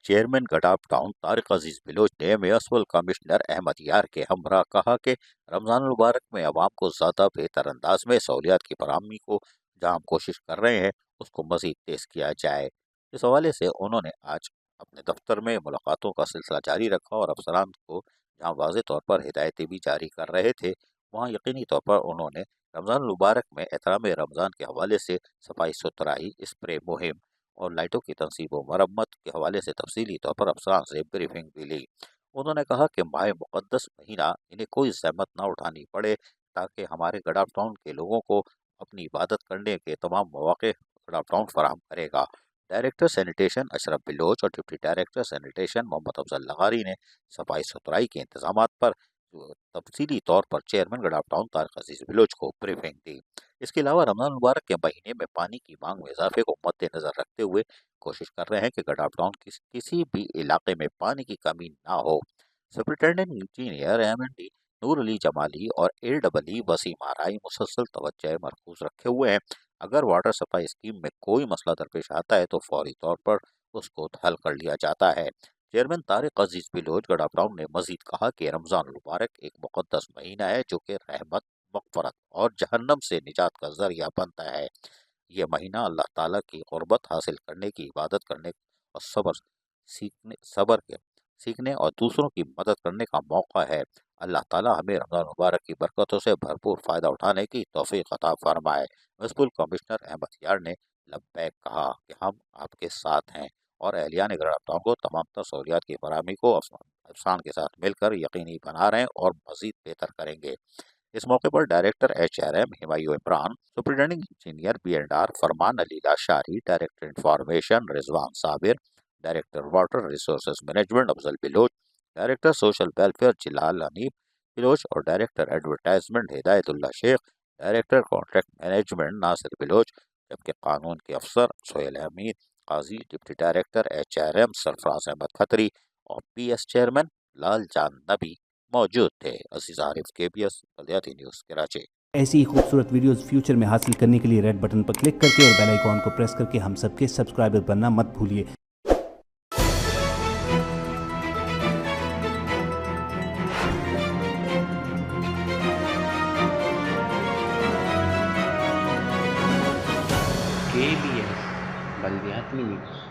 Chairman Gadap town Tariq عزیز بلوچ نے municipal commissioner Ahmad یار کے ہمراہ کہا کہ رمضان المبارک میں عوام کو زیادہ بہتر انداز میں سہولیات کی فراہمی کو جہاں ہم کوشش کر رہے ہیں اس کو مزید تیز کیا جائے۔ اس حوالے سے انہوں نے آج اپنے دفتر میں ملاقاتوں کا سلسلہ جاری رکھا اور افسران کو جہاں واضح طور پر ہدایتیں بھی جاری کر رہے تھے وہاں یقینی طور پر انہوں نے رمضان المبارک میں احترام رمضان کے حوالے سے صفائی ستھرائی، اسپرے مہم اور لائٹوں کی تنصیب و مرمت کے حوالے سے تفصیلی طور پر افسران سے بریفنگ بھی لی۔ انہوں نے کہا کہ ماہ مقدس مہینہ انہیں کوئی زحمت نہ اٹھانی پڑے تاکہ ہمارے گڈاپ ٹاؤن کے لوگوں کو اپنی عبادت کرنے کے تمام مواقع گڈاپ ٹاؤن فراہم کرے گا۔ ڈائریکٹر سینیٹیشن اشرف بلوچ اور ڈپٹی ڈائریکٹر سینیٹیشن محمد افضل لغاری نے صفائی ستھرائی کے انتظامات پر تفصیلی طور پر چیئرمین گڈاپ ٹاؤن طارق عزیز بلوچ کو بریفنگ دی۔ اس کے علاوہ رمضان المبارک کے مہینے میں پانی کی مانگ میں اضافے کو مد نظر رکھتے ہوئے کوشش کر رہے ہیں کہ گڈاپ ٹاؤن کسی بھی علاقے میں پانی کی کمی نہ ہو۔ سپرنٹینڈنٹ انجینئر ایم&ڈی نور علی جمالی اور AEE وسیم آرائی مسلسل توجہ مرکوز رکھے ہوئے ہیں۔ اگر واٹر سپلائی اسکیم میں کوئی مسئلہ درپیش آتا ہے تو فوری طور پر اس کو حل کر لیا جاتا ہے۔ چیئرمین طارق عزیز بلوچ گڈاپ ٹاؤن نے مزید کہا کہ رمضان المبارک ایک مقدس مہینہ ہے جو کہ رحمت، مغفرت اور جہنم سے نجات کا ذریعہ بنتا ہے۔ یہ مہینہ اللہ تعالیٰ کی قربت حاصل کرنے کی عبادت کرنے اور صبر سیکھنے اور دوسروں کی مدد کرنے کا موقع ہے۔ اللہ تعالیٰ ہمیں رمضان مبارک کی برکتوں سے بھرپور فائدہ اٹھانے کی توفیق عطا فرمائے۔ میونسپل کمشنر احمد یار نے لبیک کہا کہ ہم آپ کے ساتھ ہیں اور اہلیان گڈاپ ٹاؤن کو تمام تر سہولیات کی فراہمی کو افسران کے ساتھ مل کر یقینی بنا رہے ہیں اور مزید بہتر کریں گے۔ اس موقع پر director HRM Humayun Imran, superintendent engineer B&R Farman Ali Lashari, director information Rizwan Sabir, director water resources management Afzal Baloch, director social welfare Jalal Hanif Baloch اور director advertisement Hidayat Ullah Shaikh, director contract management Nasir Baloch, جبکہ قانون کے افسر Sohail Hamid Qazi, deputy director HRM Sarfaraz Ahmed Khatri اور PS چیئرمین لال جان نبی موجود تھے۔ عزیز عارف KBS بلدیاتی نیوز کراچی۔ ایسی ہی خوبصورت ویڈیوز فیوچر میں حاصل کرنے کے لیے ریڈ بٹن پر کلک کر کے اور بیل آئیکن کو پریس کر کے ہم سب کے سبسکرائبر بننا مت بھولیے۔ KBS بلدیاتی نیوز۔